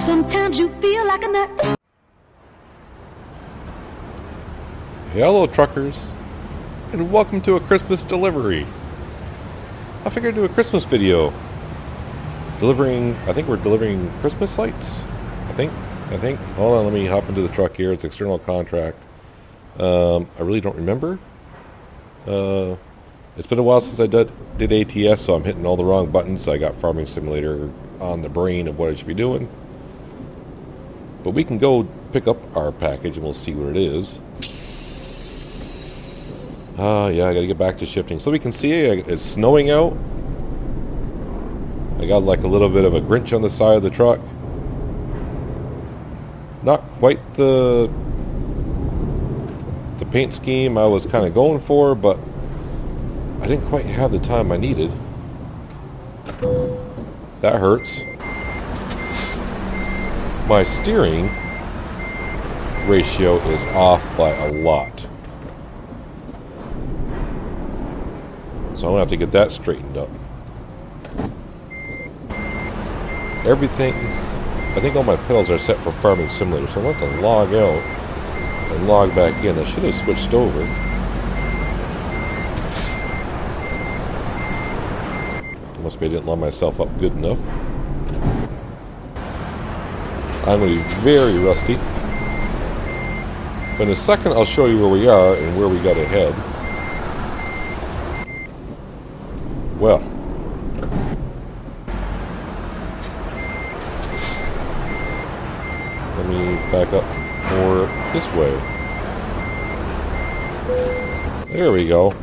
Sometimes you feel like a nut. Hello truckers, and welcome to a Christmas delivery. I figured I'd do a Christmas video. I think we're delivering Christmas lights. I think. Hold on, let me hop into the truck here. It's external contract. I really don't remember. It's been a while since I did ATS, so I'm hitting all the wrong buttons. So I got Farming Simulator on the brain of what I should be doing. But we can go pick up our package and we'll see what it is. Yeah, I gotta get back to shifting. So we can see it's snowing out. I got like a little bit of a Grinch on the side of the truck. Not quite the paint scheme I was kind of going for, but I didn't quite have the time I needed. That hurts. My steering ratio is off by a lot. So I'm going to have to get that straightened up. Everything, I think all my pedals are set for Farming Simulator, so I'm going to have to log out and log back in. I should have switched over. Must be I didn't line myself up good enough. I'm going to be very rusty. But in a second I'll show you where we are and where we got to head. Well, let me back up more this way. There we go.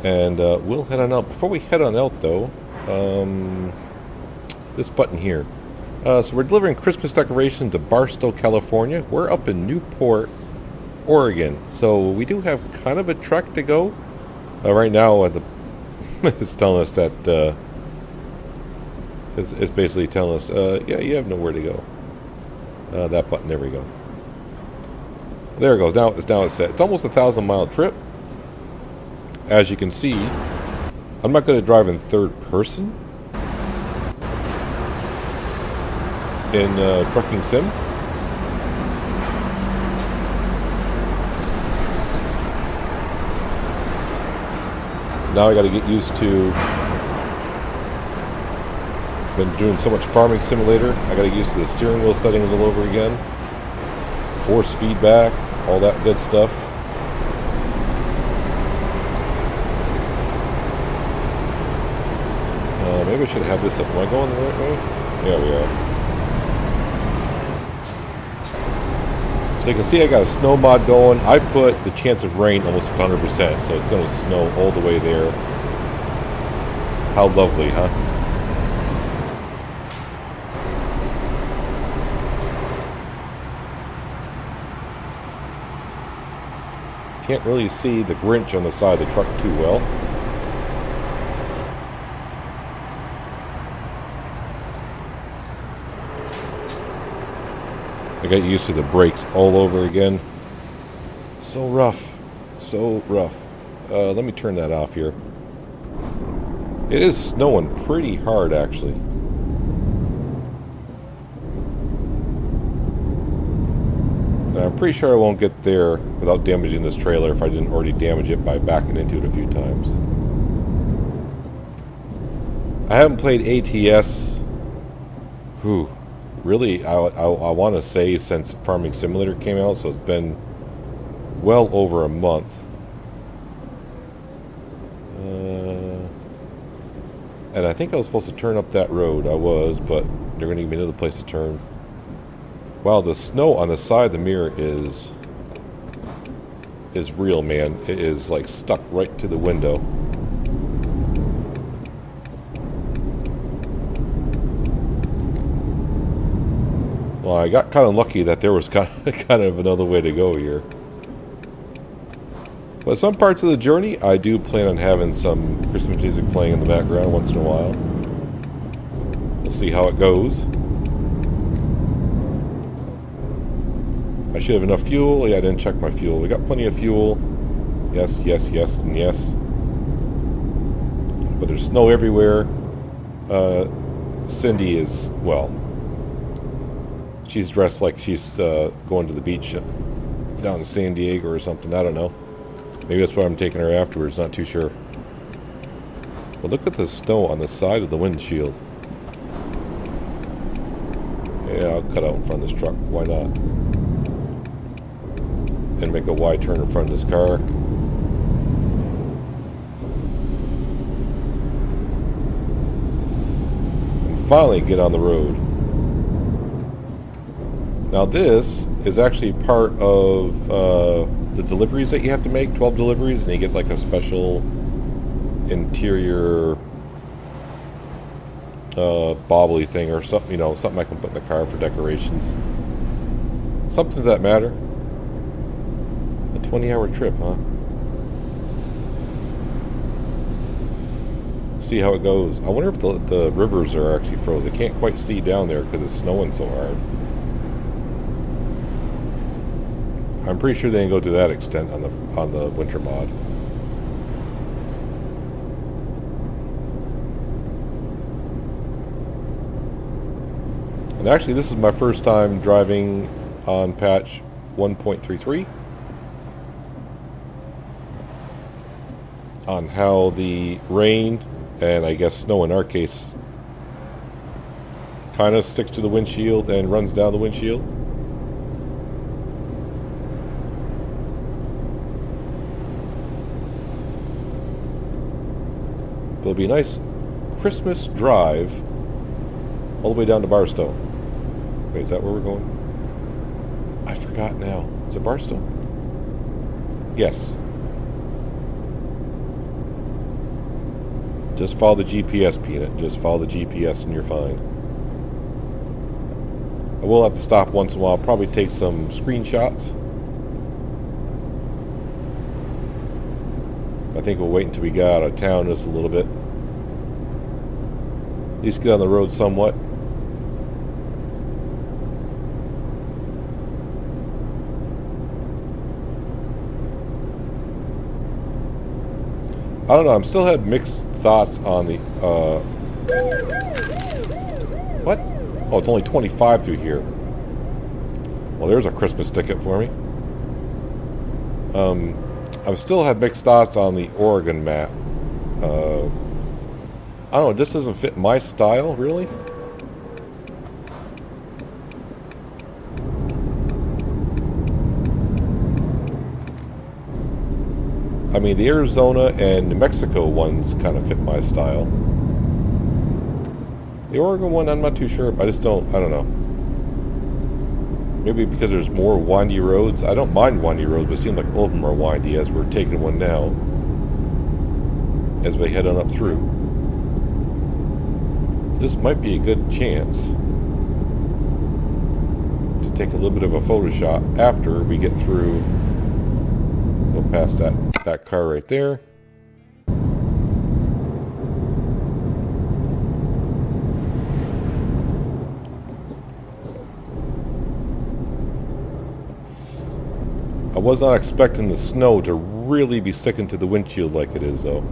And we'll head on out. Before we head on out though, this button here. So we're delivering Christmas decorations to Barstow, California. We're up in Newport, Oregon. So we do have kind of a trek to go. Right now, it's telling us that it's basically telling us, yeah, you have nowhere to go. That button, there we go. There it goes. Now it's set. It's almost a 1,000-mile trip. As you can see, I'm not going to drive in third person in trucking sim. Now I got to get used to. Been doing so much Farming Simulator. I got to get used to the steering wheel settings all over again. Force feedback, all that good stuff. Maybe I should have this up. Am I going the right way? Yeah, we are. So you can see I got a snow mod going. I put the chance of rain almost 100%, so it's going to snow all the way there. How lovely, huh? Can't really see the Grinch on the side of the truck too well. I got used to the brakes all over again. So rough. So rough. Let me turn that off here. It is snowing pretty hard, actually. Now, I'm pretty sure I won't get there without damaging this trailer if I didn't already damage it by backing into it a few times. I haven't played ATS. Really, I want to say since Farming Simulator came out, so it's been well over a month. And I think I was supposed to turn up that road. I was, but they're going to give me another place to turn. Wow, the snow on the side of the mirror is real, man. It is like stuck right to the window. Well, I got kind of lucky that there was kind of another way to go here. But some parts of the journey, I do plan on having some Christmas music playing in the background once in a while. We'll see how it goes. I should have enough fuel. Yeah, I didn't check my fuel. We got plenty of fuel. Yes, yes, yes, and yes. But there's snow everywhere. Cindy is, well, she's dressed like she's going to the beach down in San Diego or something. I don't know. Maybe that's why I'm taking her afterwards. Not too sure. But look at the snow on the side of the windshield. Yeah, I'll cut out in front of this truck. Why not? And make a wide turn in front of this car. And finally get on the road. Now this is actually part of the deliveries that you have to make, 12 deliveries, and you get like a special interior bobbly thing or something, you know, something I can put in the car for decorations. Something to that matter. A 20-hour trip, huh? See how it goes. I wonder if the rivers are actually frozen. I can't quite see down there because it's snowing so hard. I'm pretty sure they didn't go to that extent on the winter mod. And actually, this is my first time driving on patch 1.33 on how the rain, and I guess snow in our case, kind of sticks to the windshield and runs down the windshield. But it'll be a nice Christmas drive all the way down to Barstow. Wait, is that where we're going? I forgot now. Is it Barstow? Yes. Just follow the GPS, Peanut. Just follow the GPS and you're fine. I will have to stop once in a while. Probably take some screenshots. I think we'll wait until we get out of town just a little bit. At least get on the road somewhat. I don't know, I'm still had mixed thoughts on the, what? Oh, it's only 25 through here. Well, there's a Christmas ticket for me. I still have mixed thoughts on the Oregon map. I don't know, this doesn't fit my style, really. I mean, the Arizona and New Mexico ones kind of fit my style. The Oregon one, I'm not too sure. I don't know. Maybe because there's more windy roads. I don't mind windy roads, but it seems like all of them are windy as we're taking one now. As we head on up through. This might be a good chance to take a little bit of a photo shot after we get through. Go past that car right there. I was not expecting the snow to really be sticking to the windshield like it is, though.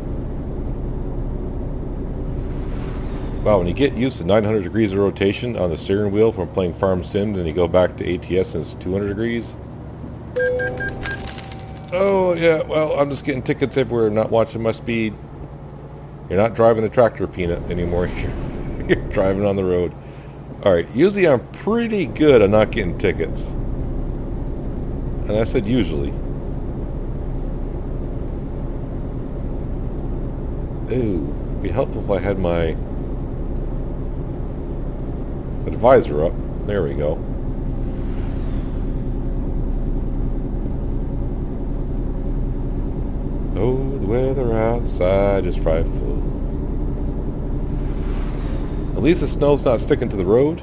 Wow, when you get used to 900 degrees of rotation on the steering wheel from playing Farm Sim, and you go back to ATS and it's 200 degrees. Oh, yeah, well, I'm just getting tickets everywhere, not watching my speed. You're not driving the tractor, Peanut, anymore. You're driving on the road. Alright, usually I'm pretty good at not getting tickets. And I said usually. Ooh, it'd be helpful if I had my advisor up. There we go. Oh, the weather outside is frightful. At least the snow's not sticking to the road.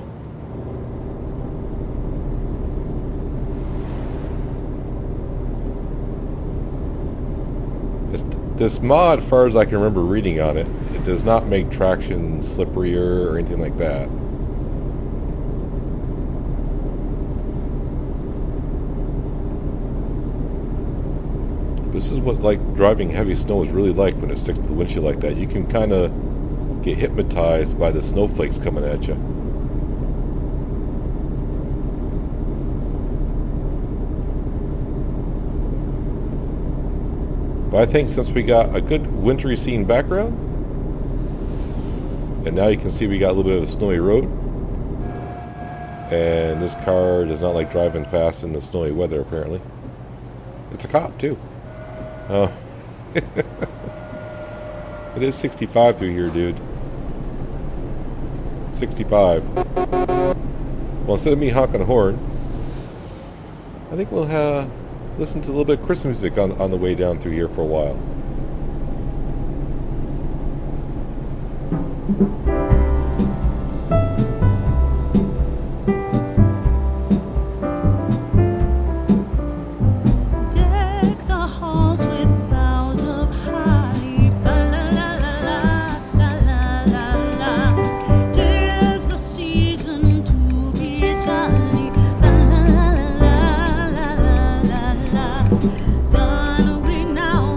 This mod, as far as I can remember reading on it, it does not make traction slipperier or anything like that. This is what like driving heavy snow is really like when it sticks to the windshield like that. You can kind of get hypnotized by the snowflakes coming at you. But I think since we got a good wintry scene background, and now you can see we got a little bit of a snowy road, and this car does not like driving fast in the snowy weather apparently. It's a cop too. It is 65 through here, dude. 65. Well, instead of me honking a horn, I think we'll listen to a little bit of Christmas music on the way down through here for a while. Done away now,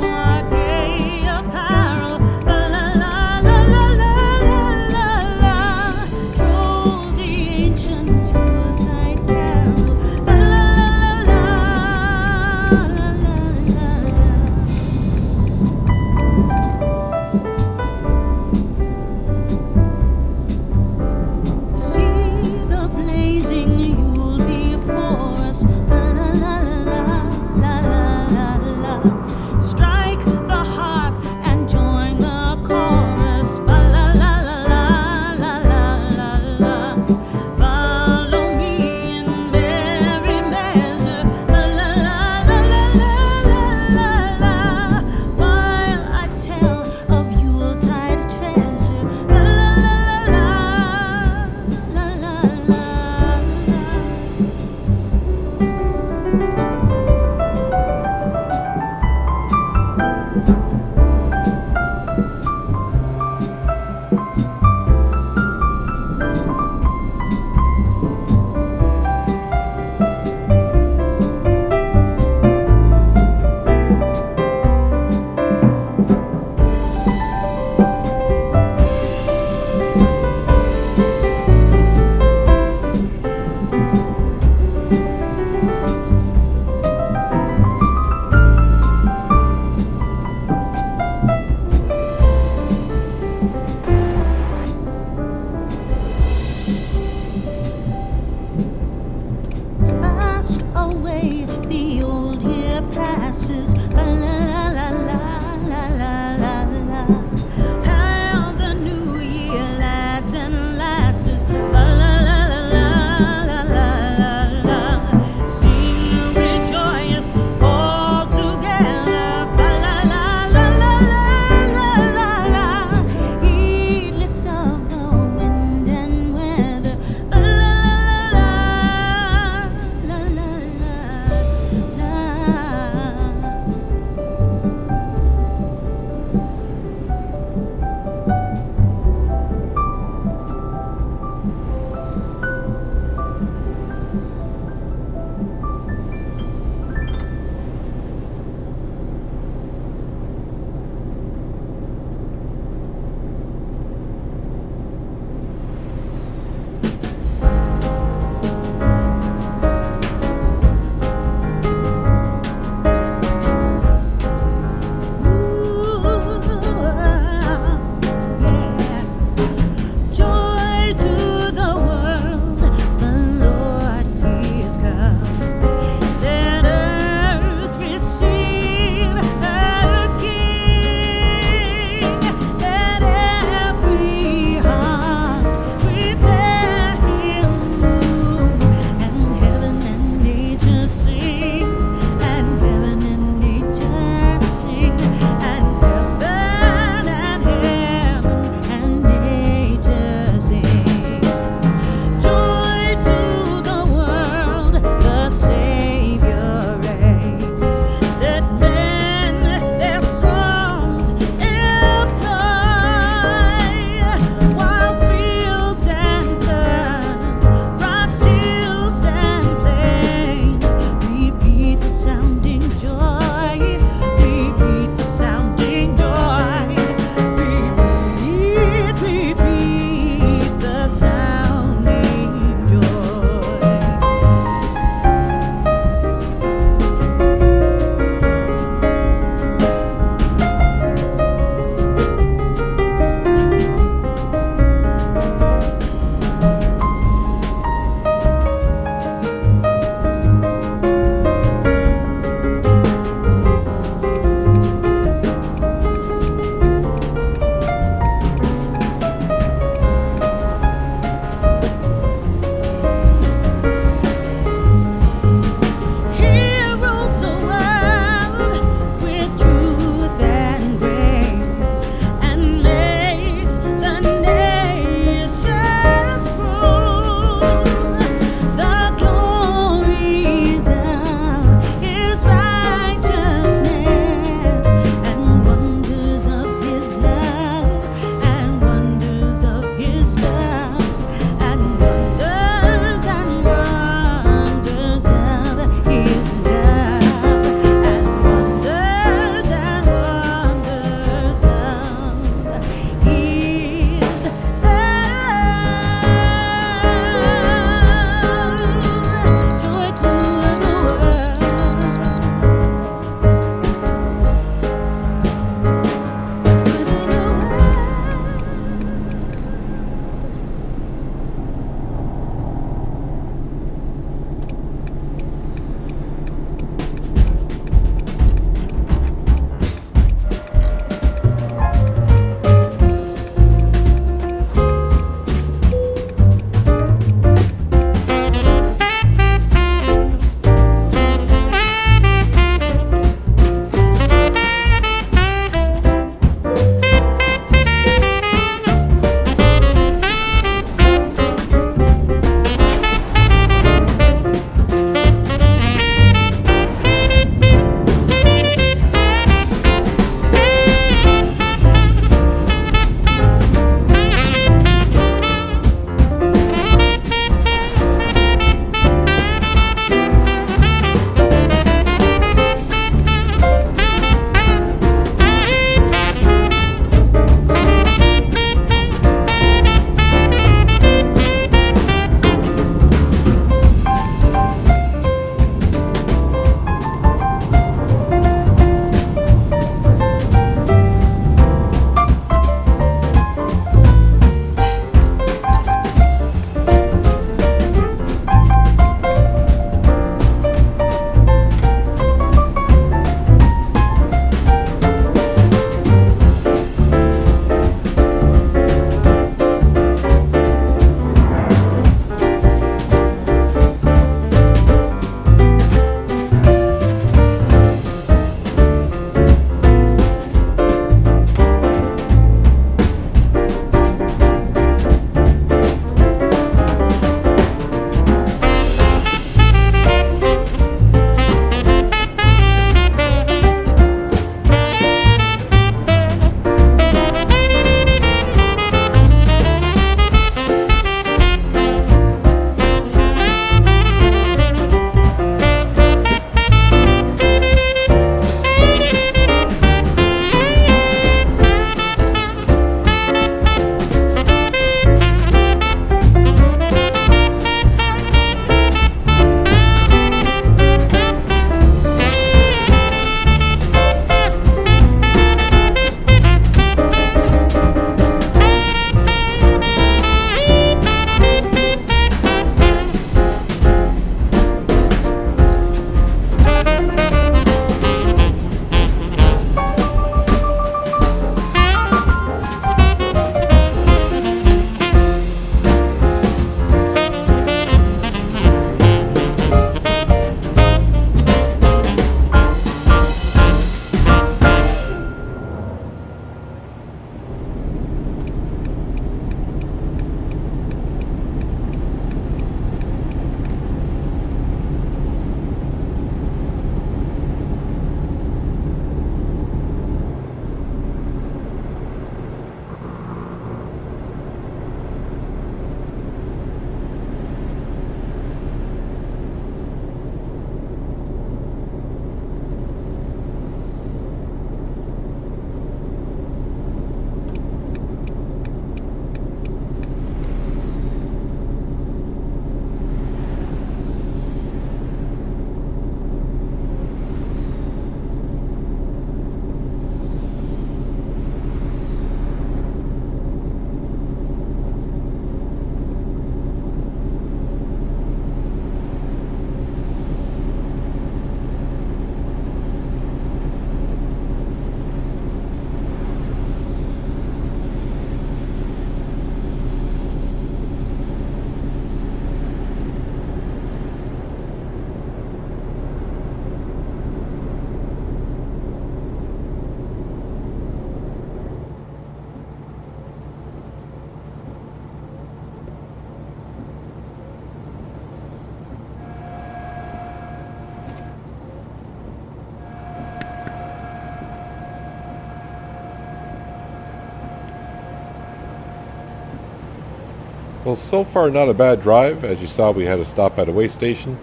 Well, so far not a bad drive. As you saw, we had to stop at a way station.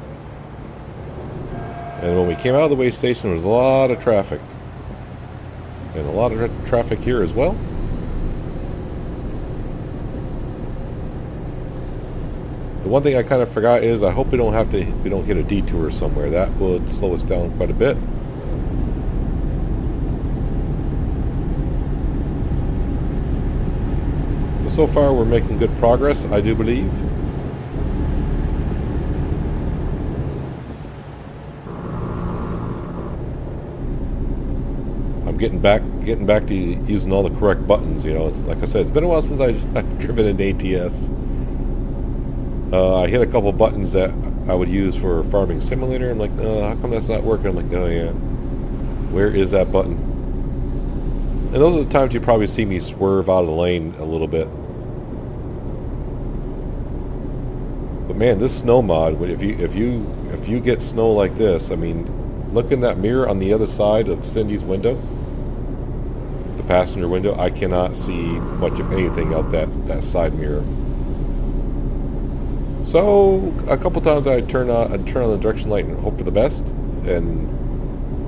And when we came out of the way station, there was a lot of traffic. And a lot of traffic here as well. The one thing I kind of forgot is I hope we don't hit a detour somewhere. That would slow us down quite a bit. But so far we're making good progress, I do believe. I'm getting back to using all the correct buttons. You know, like I said, it's been a while since I've driven an ATS. I hit a couple buttons that I would use for Farming Simulator. I'm like, how come that's not working? I'm like, oh yeah, where is that button? And those are the times you probably see me swerve out of the lane a little bit. But man, this snow mod, if you get snow like this, I mean, look in that mirror on the other side of Cindy's window, the passenger window. I cannot see much of anything out that side mirror. So a couple times I'd turn on the direction light and hope for the best, and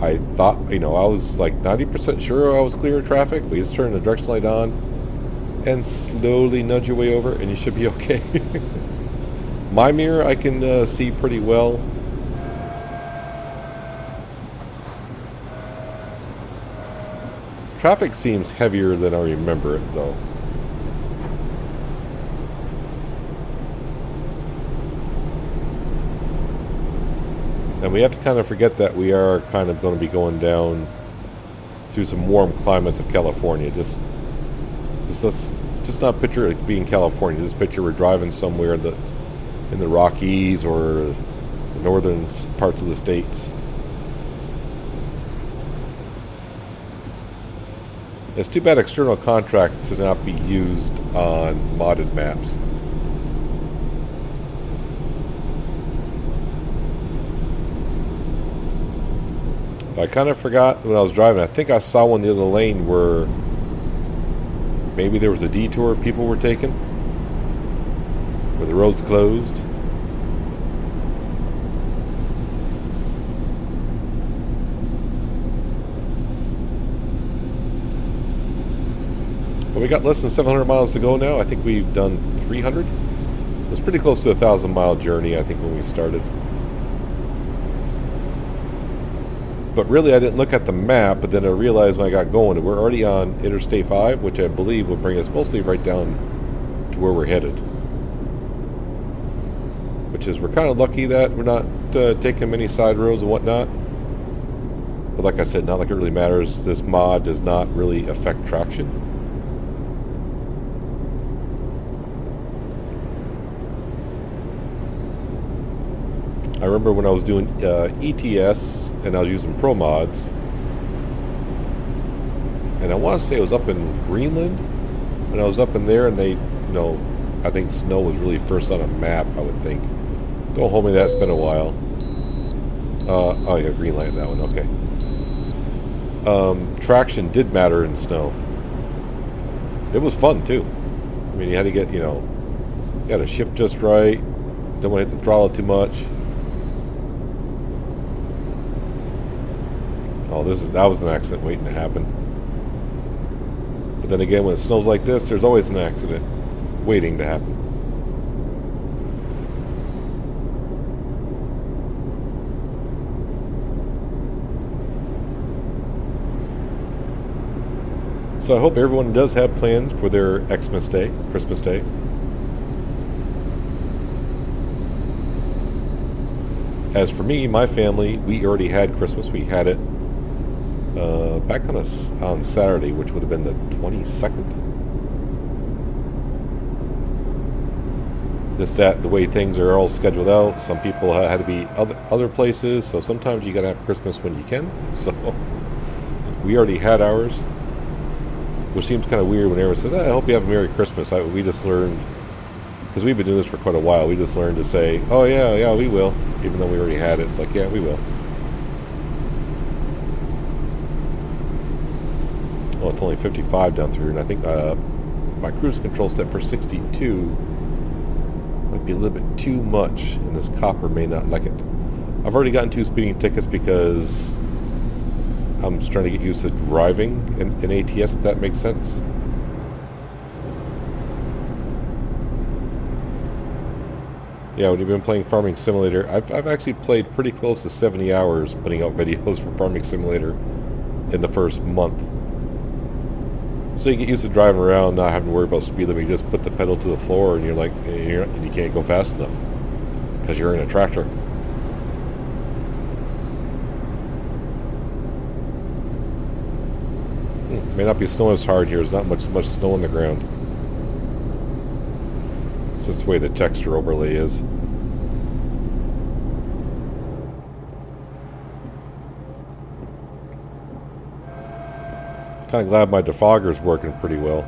I thought, you know, I was like 90% sure I was clear of traffic, but you just turn the direction light on and slowly nudge your way over and you should be okay. My mirror I can see pretty well. Traffic seems heavier than I remember it though. And we have to kind of forget that we are kind of going to be going down through some warm climates of California. Just not picture it being California. Just picture we're driving somewhere in the Rockies or the northern parts of the states. It's too bad external contract to not be used on modded maps. I kind of forgot when I was driving. I think I saw one in the other lane where maybe there was a detour people were taking, where the road's closed. Well, we got less than 700 miles to go now. I think we've done 300. It was pretty close to a 1,000-mile journey, I think, when we started. But really, I didn't look at the map, but then I realized when I got going that we're already on Interstate 5, which I believe will bring us mostly right down to where we're headed. Which is, we're kind of lucky that we're not taking many side roads and whatnot. But like I said, not like it really matters. This mod does not really affect traction. I remember when I was doing ETS and I was using Pro Mods, and I want to say it was up in Greenland, and I was up in there, and they, you know, I think snow was really first on a map, I would think. Don't hold me, that's been a while. Oh yeah, Greenland, that one, okay. Traction did matter in snow. It was fun too. I mean, you had to get, you know, you had to shift just right, don't want to hit the throttle too much. Oh, that was an accident waiting to happen. But then again, when it snows like this, there's always an accident waiting to happen. So I hope everyone does have plans for their Xmas Day, Christmas Day. As for me, my family, we already had Christmas. We had it back on Saturday, which would have been the 22nd. Just that the way things are all scheduled out. Some people had to be other places, so sometimes you gotta have Christmas when you can. So we already had ours, which seems kind of weird when everyone says, I hope you have a Merry Christmas. We just learned, because we've been doing this for quite a while, we just learned to say, oh yeah, we will, even though we already had it. It's like, yeah, we will. Well, it's only 55 down through, and I think my cruise control set for 62. might be a little bit too much, and this copper may not like it. I've already gotten 2 speeding tickets because I'm just trying to get used to driving in ATS, if that makes sense. Yeah, when you've been playing Farming Simulator, I've actually played pretty close to 70 hours putting out videos for Farming Simulator in the first month. So you get used to driving around, not having to worry about speed limit. You just put the pedal to the floor, and you're like, and you can't go fast enough because you're in a tractor. May not be snowing as hard here. There's not much snow on the ground. It's just the way the texture overlay is. Kind of glad my defogger's working pretty well.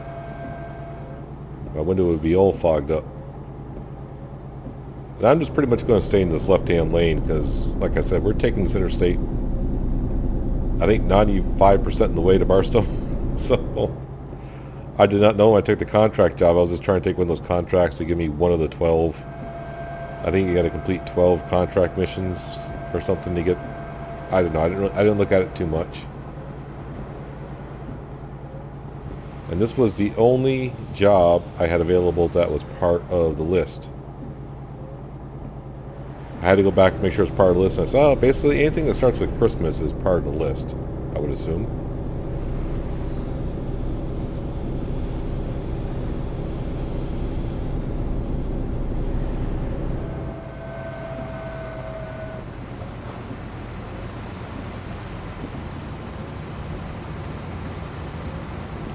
My window would be all fogged up. And I'm just pretty much going to stay in this left-hand lane because, like I said, we're taking this interstate, I think 95% in the way to Barstow. So I did not know when I took the contract job. I was just trying to take one of those contracts to give me one of the 12. I think you got to complete 12 contract missions or something to get. I don't know. I didn't look at it too much. And this was the only job I had available that was part of the list. I had to go back and make sure it's part of the list. And I said, oh, basically anything that starts with Christmas is part of the list, I would assume.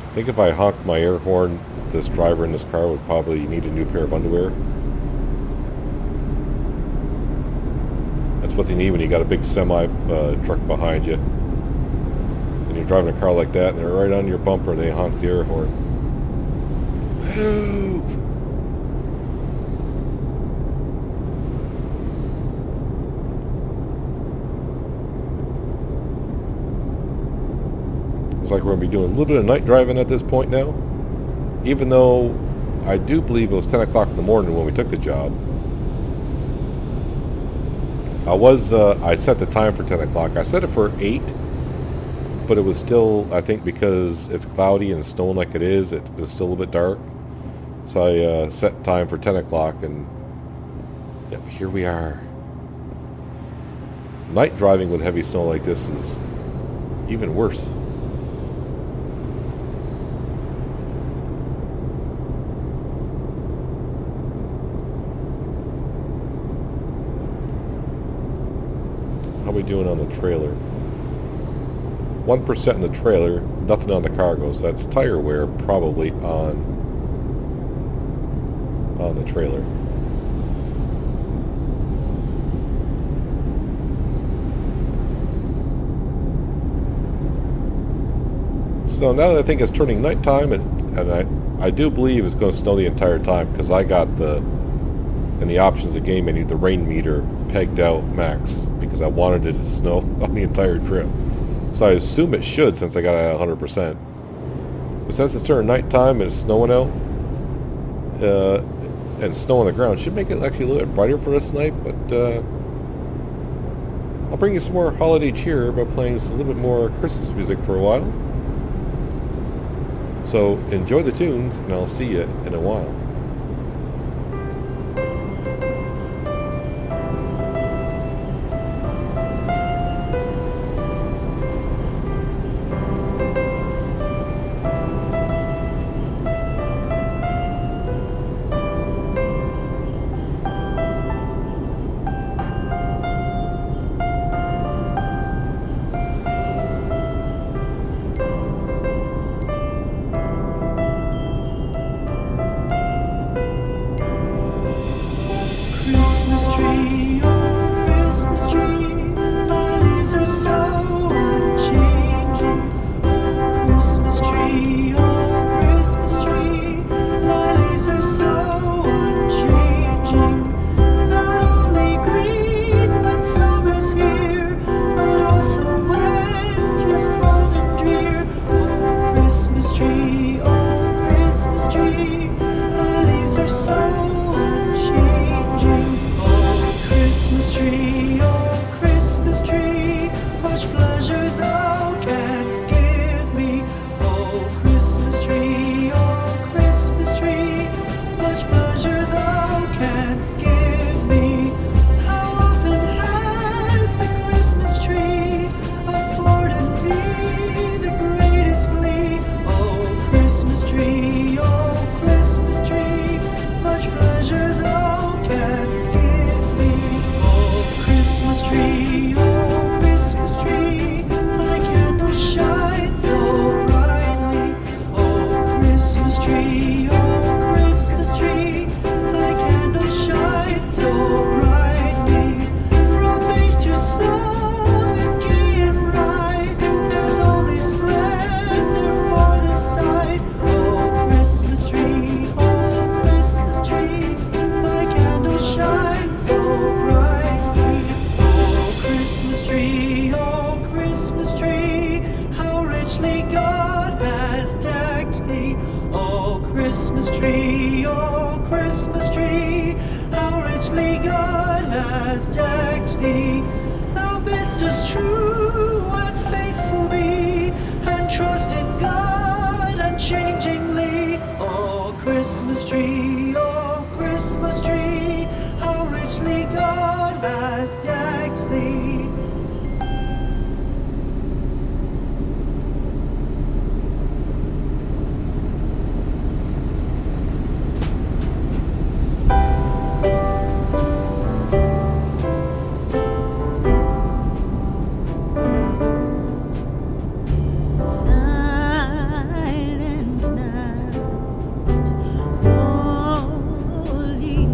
I think if I honked my air horn, this driver in this car would probably need a new pair of underwear. That's what they need when you got a big semi truck behind you. And you're driving a car like that and they're right on your bumper and they honk the air horn. Move! Like we're going to be doing a little bit of night driving at this point now, even though I do believe it was 10 o'clock in the morning when we took the job. I set the time for 10 o'clock. I set it for 8, but it was still, I think because it's cloudy and it's snowing like it is, it was still a little bit dark. So I set time for 10 o'clock and yep, here we are. Night driving with heavy snow like this is even worse. How are we doing on the trailer? 1% in the trailer, nothing on the cargo, so that's tire wear probably on the trailer. So now that I think it's turning nighttime, and I do believe it's going to snow the entire time because I got in the options of game menu, the rain meter pegged out max because I wanted it to snow on the entire trip. So I assume it should since I got it at 100%. But since it's turning nighttime and it's snowing out, and snow on the ground, should make it actually a little bit brighter for us tonight, but I'll bring you some more holiday cheer by playing a little bit more Christmas music for a while. So enjoy the tunes, and I'll see you in a while. tree, oh Christmas tree, how richly God has decked thee. Thou bidst us true and faithful be, and trust in God unchangingly. Oh Christmas tree, how richly God has decked thee. Silent night, holy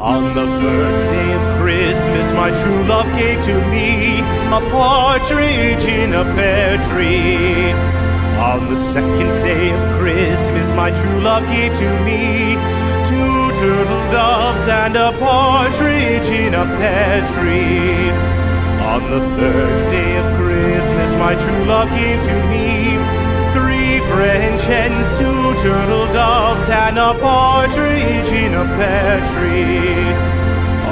On the first day of Christmas, my true love gave to me a partridge in a pear tree. On the second day of Christmas, my true love gave to me 2 turtle doves and a partridge in a pear tree. On the third day of Christmas, my true love gave to me 3 French hens, 2 turtle doves, and a partridge in a pear tree.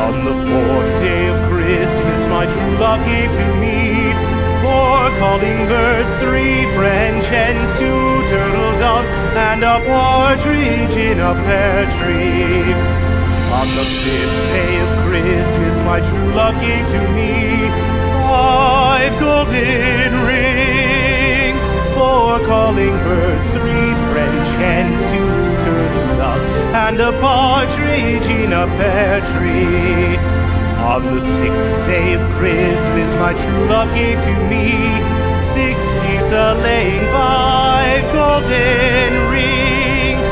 On the fourth day of Christmas, my true love gave to me 4 calling birds, 3 French hens, 2 turtle doves, and a partridge in a pear tree. On the fifth day of Christmas, my true love gave to me 5 golden rings, 4 calling birds, 3 French hens, 2 turtle doves, and a partridge in a pear tree. On the sixth day of Christmas, my true love gave to me 6 geese a-laying, 5 golden rings,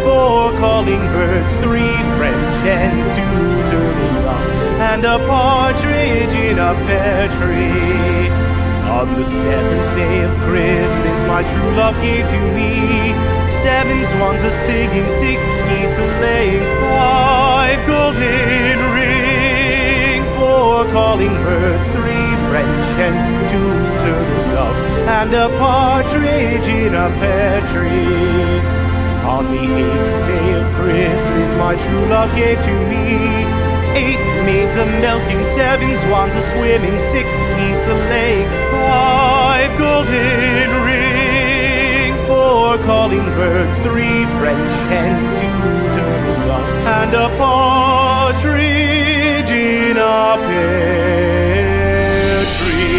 4 calling birds, 3 French hens, 2 turtle doves, and a partridge in a pear tree. On the seventh day of Christmas, my true love gave to me 7 swans a-singing, 6 geese a-laying, 5 golden rings, 4 calling birds, 3 French hens, 2 turtle doves, and a partridge in a pear tree. On the 8th day of Christmas, my true love gave to me 8 maids a-milking, 7 swans a-swimming, 6 geese a-laying, 5 golden rings, 4 calling birds, 3 French hens, 2 turtle doves, and a partridge in a pear tree.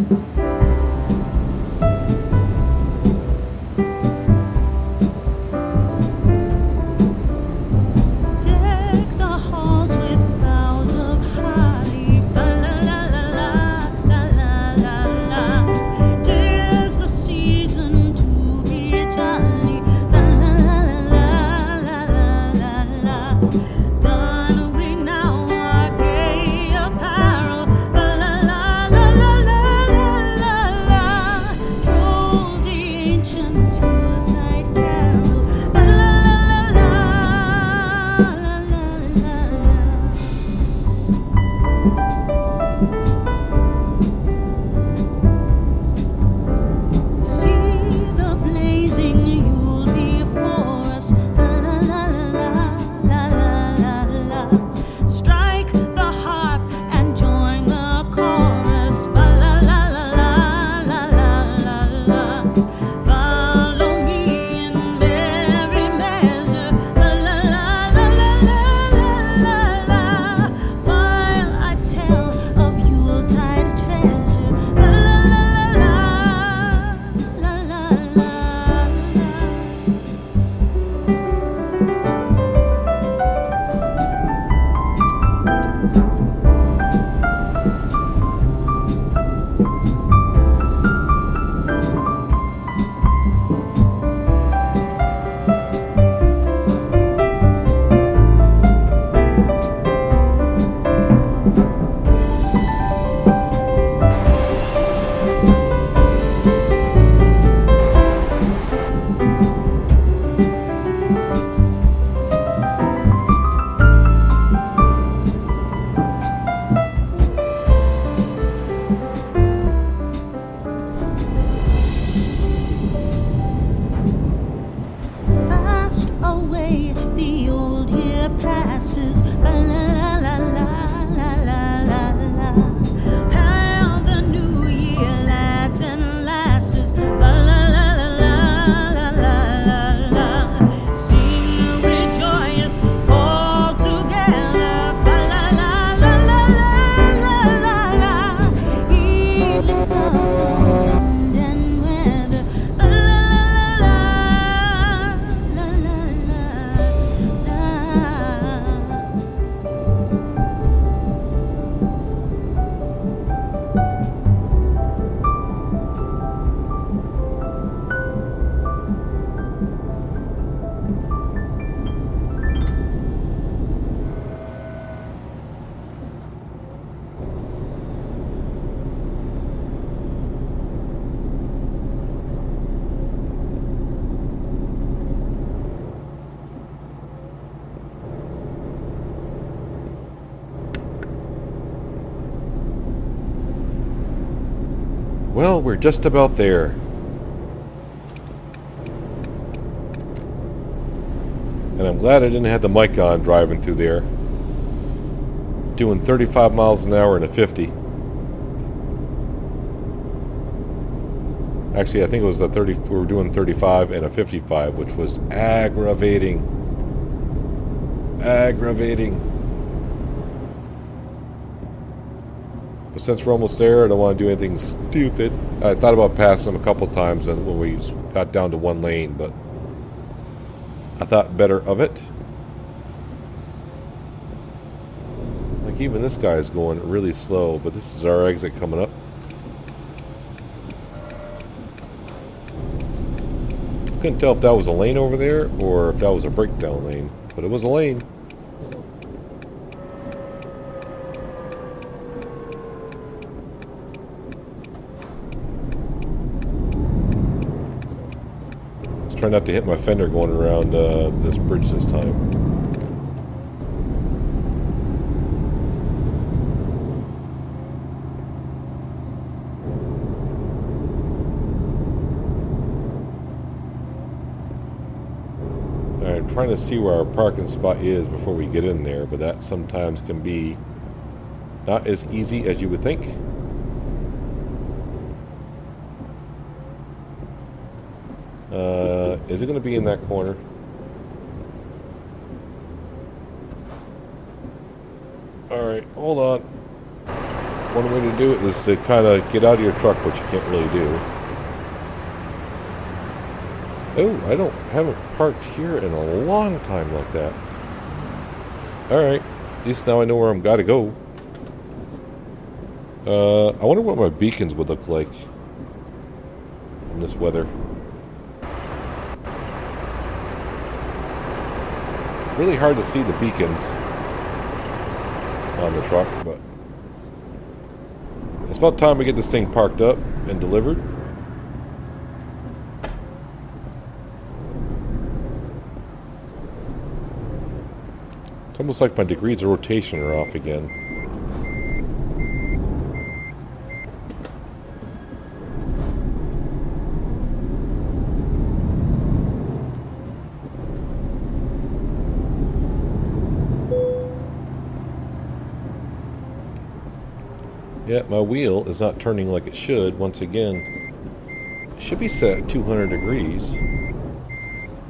Deck the halls with boughs of holly. La la la la la la la la. 'Tis the season to be jolly. La la la la la la la la. Don we now our gay apparel. La la la la la la la la. Troll the ancient Yuletide carol. La la la la la la la la. See the blazing Yule before us. La la la la la la la la. Strike the harp and join the chorus. La la la la la la la la. Follow me in merry measure. La la la la la la la la. While I tell of Yuletide treasure. La la la la la la la la. Fast away the old year passes. La la la la la la la la. Hail the new year, lads and lasses. La la la la la la la la. Sing we joyous all together. La la la la la la la la. Heedless of the wind and weather. La la la la la la la. Well, we're just about there. And I'm glad I didn't have the mic on driving through there. Doing 35 miles an hour in a 50. Actually, I think it was the 30. We were doing 35 and a 55, which was aggravating. Aggravating. But since we're almost there, I don't want to do anything stupid. I thought about passing them a couple times and when we got down to one lane, but I thought better of it. Like even this guy is going really slow, but this is our exit coming up. Couldn't tell if that was a lane over there or if that was a breakdown lane, but it was a lane. Try not to hit my fender going around this bridge this time. Alright, I'm trying to see where our parking spot is before we get in there, but that sometimes can be not as easy as you would think. Is it going to be in that corner? Alright, hold on. one way to do it is to kind of get out of your truck, which you can't really do. Oh, haven't parked here in a long time like that. Alright, at least now I know where I'm gotta go. I wonder what my beacons would look like in this weather. Really hard to see the beacons on the truck, but it's about time we get this thing parked up and delivered. It's almost like my degrees of rotation are off again. Yeah, my wheel is not turning like it should. Once again, it should be set at 200 degrees.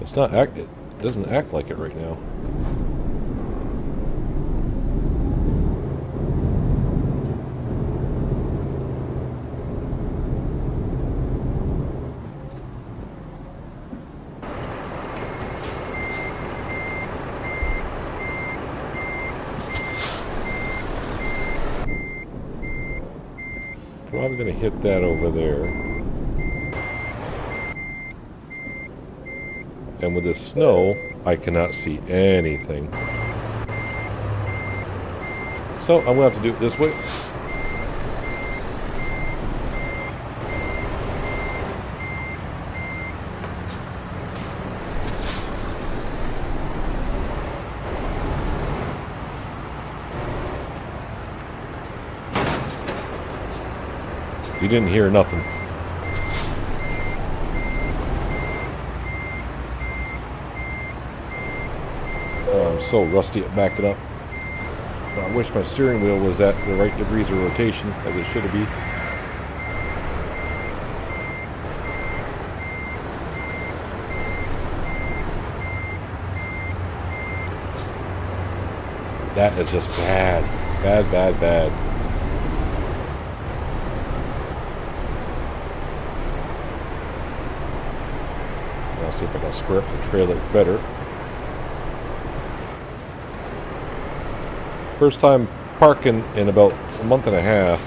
It's not act. It doesn't act like it right now. Probably going to hit that over there. And with the snow, I cannot see anything. So I'm going to have to do it this way. You didn't hear nothing. Oh, I'm so rusty at backing up. I wish my steering wheel was at the right degrees of rotation as it should be. That is just bad. Bad, bad, bad. I'll see if I can square up the trailer better. First time parking in about a month and a half.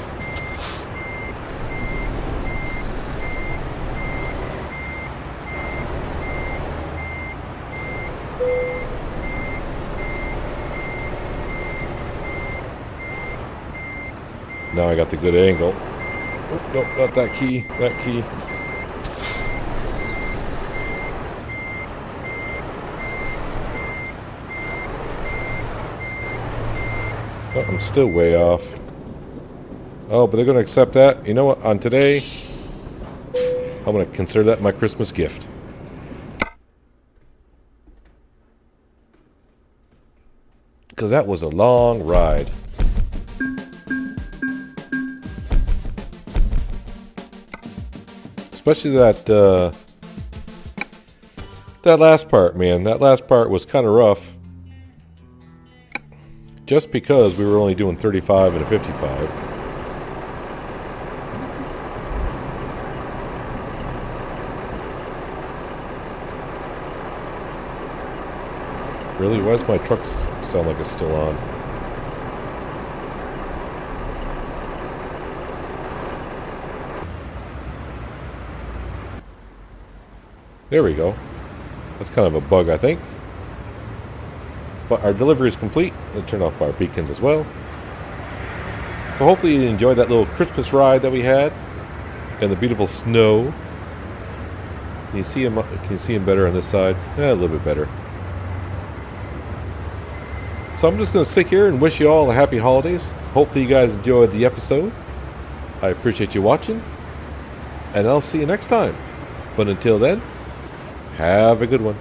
Now I got the good angle. Oh, nope, not that key. That key. Oh, I'm still way off. Oh, but they're going to accept that. You know what? On today, I'm going to consider that my Christmas gift. Because that was a long ride. Especially that that last part, man. That last part was kind of rough. Just because we were only doing 35 and a 55. Really? Why does my truck sound like it's still on? There we go. That's kind of a bug, I think. But our delivery is complete. Let's turn off our beacons as well. So hopefully you enjoyed that little Christmas ride that we had and the beautiful snow. Can you see him? Can you see him better on this side? Yeah, a little bit better. So I'm just going to sit here and wish you all a happy holidays. Hopefully you guys enjoyed the episode. I appreciate you watching, and I'll see you next time. But until then, have a good one.